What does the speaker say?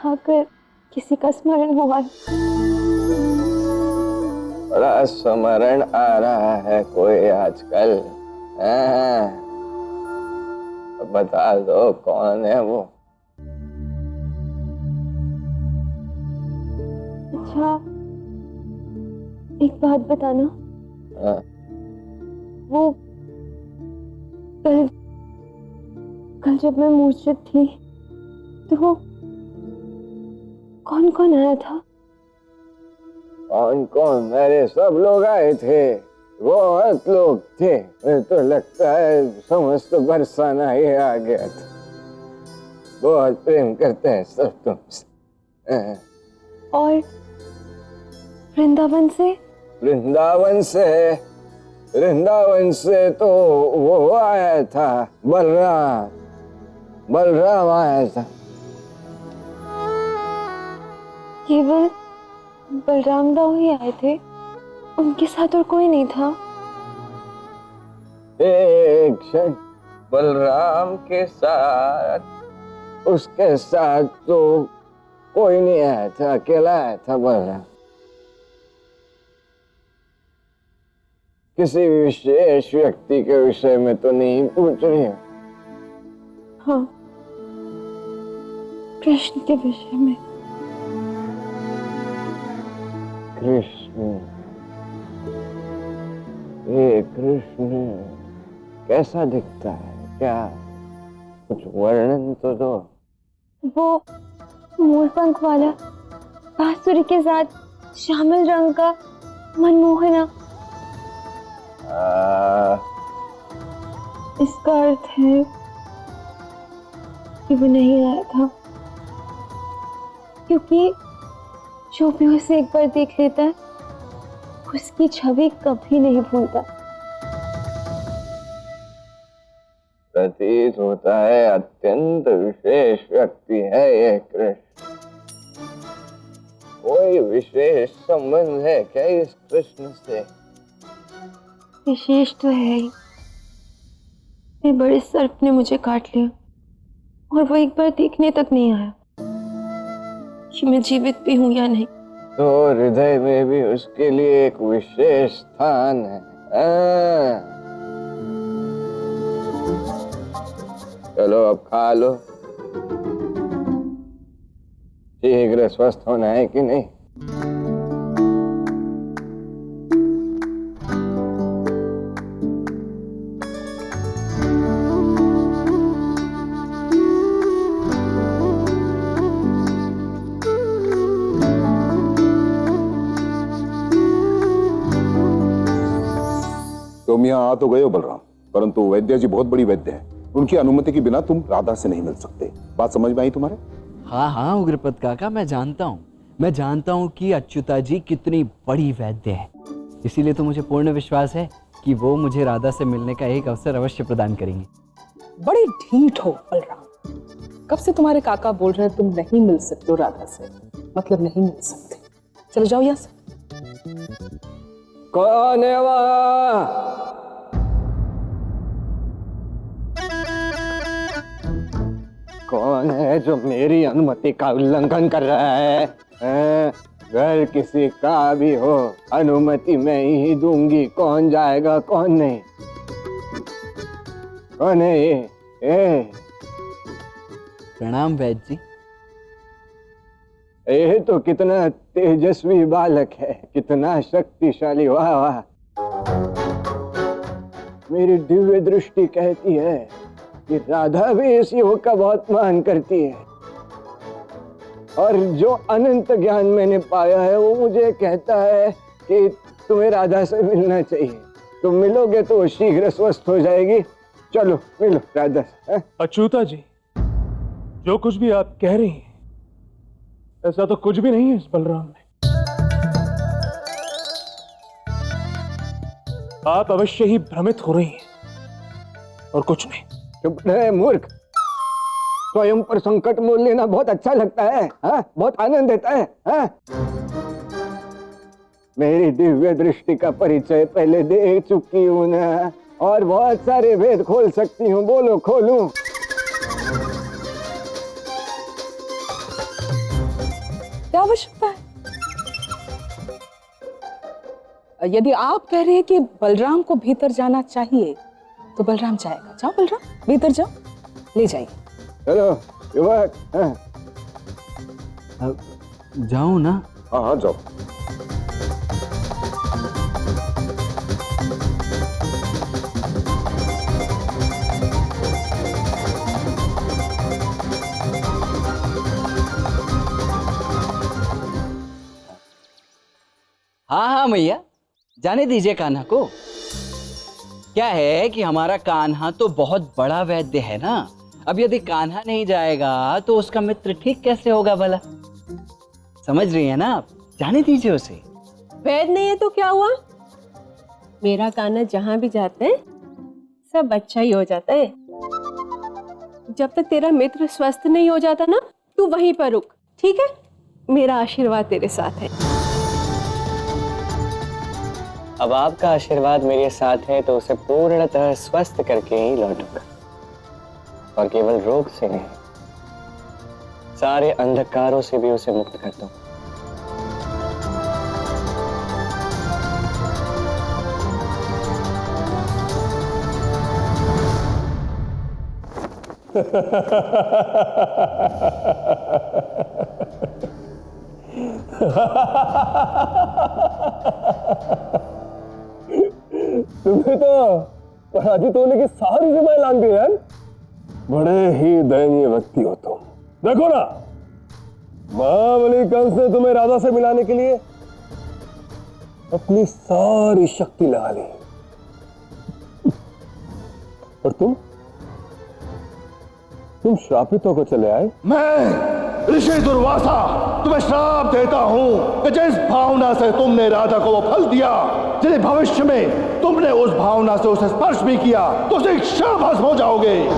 खाकर किसी का स्मरण हुआ। बड़ा स्मरण आ रहा है कोई आजकल। बता दो कौन है वो। अच्छा, एक बात बताना। वो कल कल जब मैं मूर्छित थी तो कौन कौन आया था? कौन कौन? मेरे सब लोग आए थे, बहुत लोग थे। मुझे तो लगता है समस्त बरसाना ही आ गया था। बहुत प्रेम करते हैं सब तुमसे। और वृंदावन से? वृंदावन से तो वो आया था, बलराम आया था। केवल बलराम राव ही आए थे, उनके साथ और कोई नहीं था? एक क्षण, बलराम के साथ, उसके साथ तो कोई नहीं आया था, अकेला आया था बलराम। किसी विशेष व्यक्ति के विषय में तो नहीं पूछ रही है? हाँ, कृष्ण के विषय में। कृष्ण? ये कृष्ण कैसा दिखता है? क्या कुछ वर्णन तो दो। वो मोरपंख वाला, बांसुरी के साथ श्यामल रंग का, मनमोहना। इसका अर्थ है कि वो नहीं आया था, क्योंकि जो भी उसे एक बार देख लेता है उसकी छवि कभी नहीं भूलता। प्रतीत होता है अत्यंत विशेष व्यक्ति है ये कृष्ण। कोई विशेष संबंध है क्या इस कृष्ण से? विशेष तो है ही। एक बड़े सर्प ने मुझे काट लिया और वो एक बार देखने तक नहीं आया कि मैं जीवित भी हूं या नहीं। तो हृदय में भी उसके लिए एक विशेष स्थान है। चलो अब खा लो। शीघ्र स्वस्थ होना है कि नहीं? तुम यहाँ आ तो गए हो बलराम, परंतु वैद्य जी बहुत बड़ी वैद्य है, उनकी अनुमति के बिना तुम राधा से नहीं मिल सकते। बात समझ में आई तुम्हारे? हाँ हाँ उग्रपद काका, मैं जानता हूँ कि अच्युता जी कितनी बड़ी वैद्य है। इसीलिए तो मुझे पूर्ण विश्वास है कि वो मुझे राधा से मिलने का एक अवसर अवश्य प्रदान करेंगे। बड़े ढीठ हो बलराम, कब से तुम्हारे काका बोल रहे हैं तुम नहीं मिल सकते हो राधा से, मतलब नहीं मिल सकते। चलो जाओ यहाँ से। कौन है वहाँ? कौन है जो मेरी अनुमति का उल्लंघन कर रहा है? घर किसी का भी हो, अनुमति मैं ही दूंगी। कौन जाएगा कौन नहीं? कौन है ये? प्रणाम वैद्य जी। ये तो कितना तेजस्वी बालक है, कितना शक्तिशाली। वाह वाह। मेरी दिव्य दृष्टि कहती है कि राधा भी इस युवक का बहुत मान करती है, और जो अनंत ज्ञान मैंने पाया है वो मुझे कहता है कि तुम्हें राधा से मिलना चाहिए। तुम मिलोगे तो वो शीघ्र स्वस्थ हो जाएगी। चलो मिलो राधा से। अच्युता जी, जो कुछ भी आप कह रही हैं ऐसा तो कुछ भी नहीं है इस बलराम में। आप अवश्य ही भ्रमित हो रही हैं और कुछ नहीं। चुप रहे मूर्ख। स्वयं पर संकट मोल लेना बहुत अच्छा लगता है, हाँ? बहुत आनंद देता है, हाँ? मेरी दिव्य दृष्टि का परिचय पहले दे चुकी हूं ना, और बहुत सारे भेद खोल सकती हूँ। बोलो खोलूं? आवश्यकता है? यदि आप कह रहे हैं कि बलराम को भीतर जाना चाहिए तो बलराम जाएगा। जाओ बलराम, भीतर जाओ, ले जाइए। चलो युवक। हाँ। जाऊं ना? हाँ हाँ जाओ। हाँ हाँ मैया, जाने दीजिए कान्हा को। क्या है कि हमारा कान्हा तो बहुत बड़ा वैद्य है ना। अब यदि कान्हा नहीं जाएगा तो उसका मित्र ठीक कैसे होगा भला? समझ रही है ना आप? जाने दीजिए उसे। वैद नहीं है तो क्या हुआ? मेरा कान्हा जहां भी जाता है सब अच्छा ही हो जाता है। जब तक तेरा मित्र स्वस्थ नहीं हो जाता ना, तू वहीं पर रुक, ठीक है? मेरा आशीर्वाद तेरे साथ है। अब आपका आशीर्वाद मेरे साथ है तो उसे पूर्णतः स्वस्थ करके ही लौटूंगा, और केवल रोग से नहीं, सारे अंधकारों से भी उसे मुक्त कर दूंगा। तुम्हें तो पराजित होने की सारी जुबान लान दी है। बड़े ही दयनीय व्यक्ति हो तुम। देखो ना, महाबली कंस ने तुम्हें राधा से मिलाने के लिए अपनी सारी शक्ति लगा ली, और तुम श्रापित होकर चले आए। मैं ऋषि दुर्वासा तुम्हें श्राप देता हूं कि जिस भावना से तुमने राधा को वो फल दिया, यदि भविष्य में तुमने उस भावना से उसे स्पर्श भी किया तो उसे क्षण भस्म हो जाओगे।